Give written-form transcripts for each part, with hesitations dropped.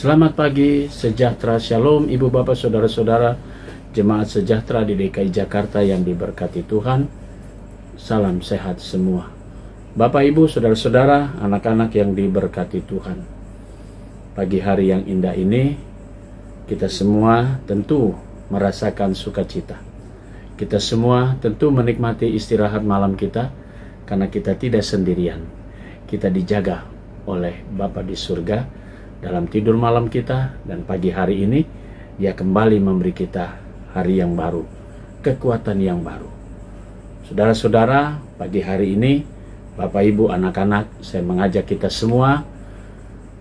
Selamat pagi, sejahtera, shalom ibu bapak saudara-saudara jemaat sejahtera di DKI Jakarta yang diberkati Tuhan. Salam sehat semua. Bapak ibu saudara-saudara, anak-anak yang diberkati Tuhan. Pagi hari yang indah ini, kita semua tentu merasakan sukacita. Kita semua tentu menikmati istirahat malam kita, karena kita tidak sendirian. Kita dijaga oleh Bapa di surga dalam tidur malam kita, dan pagi hari ini Dia kembali memberi kita hari yang baru, kekuatan yang baru. Saudara-saudara, pagi hari ini Bapak Ibu anak-anak, saya mengajak kita semua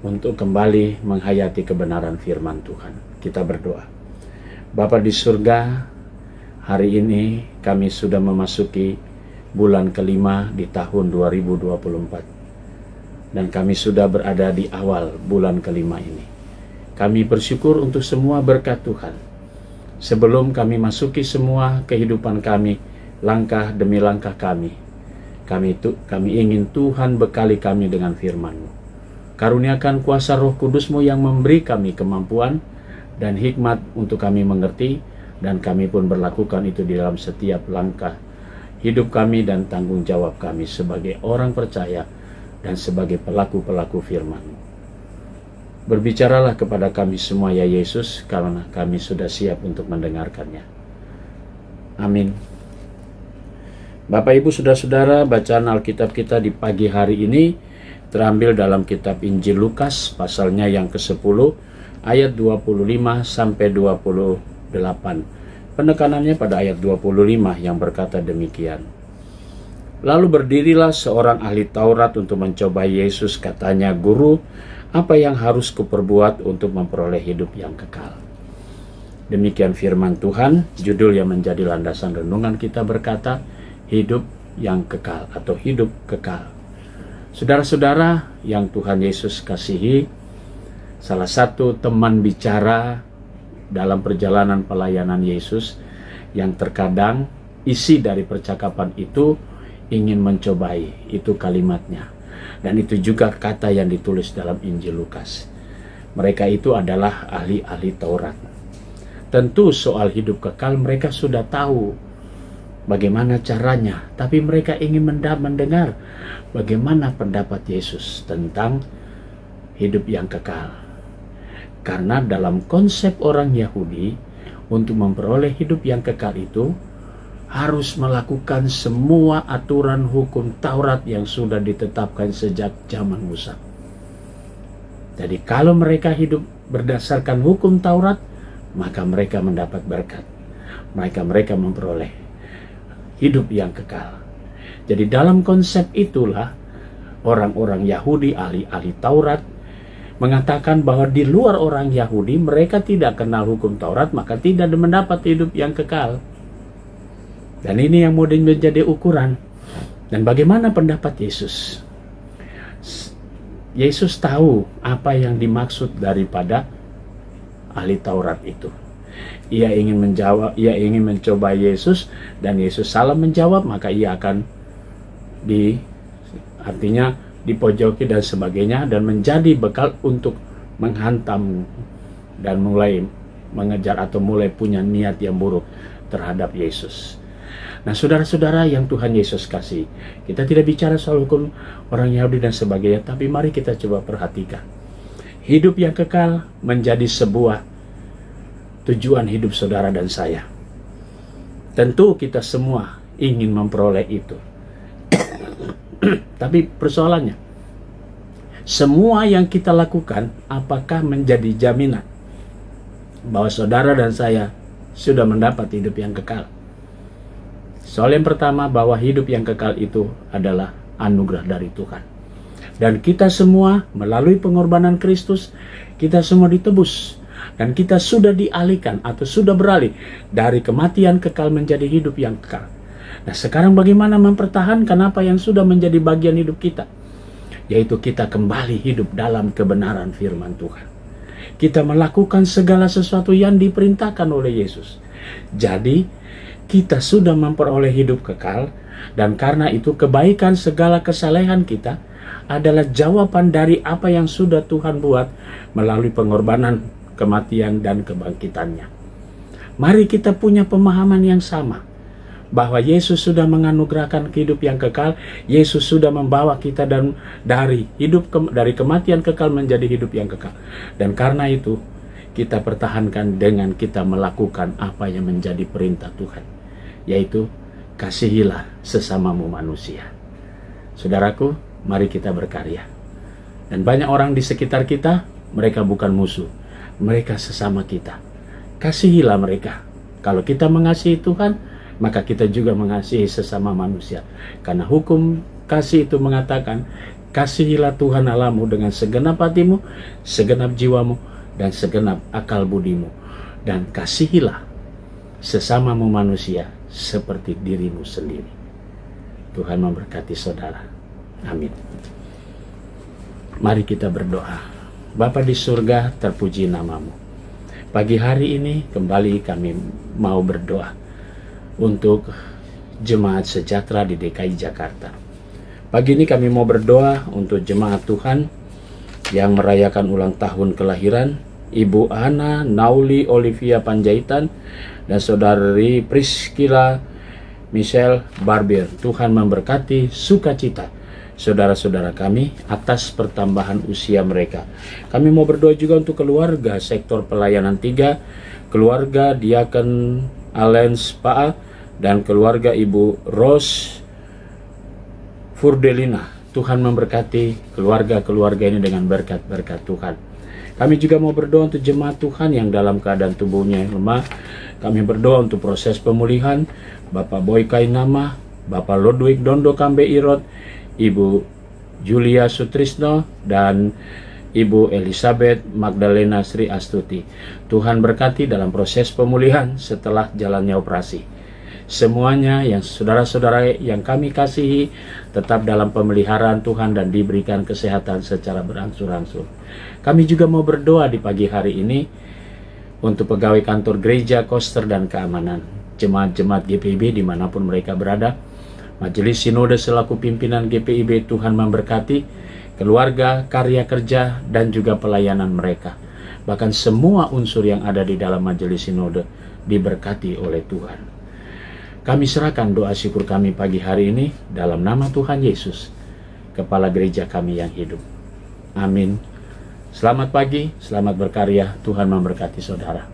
untuk kembali menghayati kebenaran firman Tuhan. Kita berdoa. Bapa di surga, hari ini kami sudah memasuki bulan kelima di tahun 2024. Dan kami sudah berada di awal bulan kelima ini. Kami bersyukur untuk semua berkat Tuhan. Sebelum kami masuki semua kehidupan kami, langkah demi langkah kami ingin Tuhan bekali kami dengan firman-Mu. Karuniakan kuasa Roh Kudus-Mu yang memberi kami kemampuan dan hikmat untuk kami mengerti, dan kami pun berlakukan itu di dalam setiap langkah hidup kami dan tanggung jawab kami sebagai orang percaya dan sebagai pelaku-pelaku firman-Mu. Berbicaralah kepada kami semua ya Yesus, karena kami sudah siap untuk mendengarkannya. Amin. Bapak Ibu saudara-saudara, bacaan Alkitab kita di pagi hari ini terambil dalam kitab Injil Lukas, pasalnya yang ke-10, ayat 25 sampai 28. Penekanannya pada ayat 25 yang berkata demikian. Lalu berdirilah seorang ahli Taurat untuk mencoba Yesus. Katanya, "Guru, apa yang harus kuperbuat untuk memperoleh hidup yang kekal?" Demikian firman Tuhan. Judul yang menjadi landasan renungan kita berkata, hidup yang kekal atau hidup kekal. Saudara-saudara yang Tuhan Yesus kasihi, salah satu teman bicara dalam perjalanan pelayanan Yesus yang terkadang isi dari percakapan itu ingin mencobai, itu kalimatnya. Dan itu juga kata yang ditulis dalam Injil Lukas. Mereka itu adalah ahli-ahli Taurat. Tentu soal hidup kekal mereka sudah tahu bagaimana caranya, tapi mereka ingin mendengar bagaimana pendapat Yesus tentang hidup yang kekal. Karena dalam konsep orang Yahudi, untuk memperoleh hidup yang kekal itu harus melakukan semua aturan hukum Taurat yang sudah ditetapkan sejak zaman Musa. Jadi kalau mereka hidup berdasarkan hukum Taurat, maka mereka mendapat berkat. Mereka memperoleh hidup yang kekal. Jadi dalam konsep itulah orang-orang Yahudi, ahli-ahli Taurat, mengatakan bahwa di luar orang Yahudi mereka tidak kenal hukum Taurat, maka tidak mendapat hidup yang kekal. Dan ini yang mau menjadi ukuran. Dan bagaimana pendapat Yesus? Yesus tahu apa yang dimaksud daripada ahli Taurat itu. Ia ingin mencoba Yesus, dan Yesus salah menjawab, maka ia akan dipojoki dan sebagainya, dan menjadi bekal untuk menghantam dan mulai mengejar atau mulai punya niat yang buruk terhadap Yesus. Nah, saudara-saudara yang Tuhan Yesus kasih, kita tidak bicara soal hukum orang Yahudi dan sebagainya, tapi mari kita coba perhatikan. Hidup yang kekal menjadi sebuah tujuan hidup saudara dan saya. Tentu kita semua ingin memperoleh itu. Tapi persoalannya, semua yang kita lakukan apakah menjadi jaminan bahwa saudara dan saya sudah mendapat hidup yang kekal? Soal yang pertama, bahwa hidup yang kekal itu adalah anugerah dari Tuhan. Dan kita semua melalui pengorbanan Kristus, kita semua ditebus. Dan kita sudah dialihkan atau sudah beralih dari kematian kekal menjadi hidup yang kekal. Nah, sekarang bagaimana mempertahankan apa yang sudah menjadi bagian hidup kita? Yaitu kita kembali hidup dalam kebenaran firman Tuhan. Kita melakukan segala sesuatu yang diperintahkan oleh Yesus. Jadi, kita sudah memperoleh hidup kekal, dan karena itu kebaikan segala kesalehan kita adalah jawaban dari apa yang sudah Tuhan buat melalui pengorbanan, kematian, dan kebangkitannya. Mari kita punya pemahaman yang sama, bahwa Yesus sudah menganugerahkan hidup yang kekal. Yesus sudah membawa kita dari kematian kekal menjadi hidup yang kekal. Dan karena itu, kita pertahankan dengan kita melakukan apa yang menjadi perintah Tuhan, yaitu kasihilah sesamamu manusia. Saudaraku, mari kita berkarya. Dan banyak orang di sekitar kita, mereka bukan musuh, mereka sesama kita. Kasihilah mereka. Kalau kita mengasihi Tuhan, maka kita juga mengasihi sesama manusia. Karena hukum kasih itu mengatakan, kasihilah Tuhan Allahmu dengan segenap hatimu, segenap jiwamu, dan segenap akal budimu. Dan kasihilah sesamamu manusia seperti dirimu sendiri. Tuhan memberkati saudara. Amin. Mari kita berdoa. Bapa di surga, terpuji namamu. Pagi hari ini kembali kami mau berdoa untuk Jemaat Sejahtera di DKI Jakarta. Pagi ini kami mau berdoa untuk jemaat Tuhan yang merayakan ulang tahun kelahiran Ibu Ana Nauli Olivia Panjaitan dan Saudari Priscilla Michelle Barbier. Tuhan memberkati sukacita saudara-saudara kami atas pertambahan usia mereka. Kami mau berdoa juga untuk keluarga sektor pelayanan 3, keluarga Diaken Alens Paa, dan keluarga Ibu Rose Furdelina. Tuhan memberkati keluarga-keluarga ini dengan berkat-berkat Tuhan. Kami juga mau berdoa untuk jemaat Tuhan yang dalam keadaan tubuhnya yang lemah. Kami berdoa untuk proses pemulihan Bapak Boy Kainama, Bapak Ludwig Dondo Kambe Irot, Ibu Julia Sutrisno, dan Ibu Elizabeth Magdalena Sri Astuti. Tuhan berkati dalam proses pemulihan setelah jalannya operasi. Semuanya yang saudara-saudara yang kami kasihi tetap dalam pemeliharaan Tuhan dan diberikan kesehatan secara berangsur-angsur. Kami juga mau berdoa di pagi hari ini untuk pegawai kantor gereja, koster, dan keamanan, jemaat-jemaat GPIB dimanapun mereka berada, Majelis Sinode selaku pimpinan GPIB. Tuhan memberkati keluarga, karya kerja, dan juga pelayanan mereka. Bahkan semua unsur yang ada di dalam Majelis Sinode diberkati oleh Tuhan. Kami serahkan doa syukur kami pagi hari ini dalam nama Tuhan Yesus, Kepala Gereja kami yang hidup. Amin. Selamat pagi, selamat berkarya. Tuhan memberkati saudara.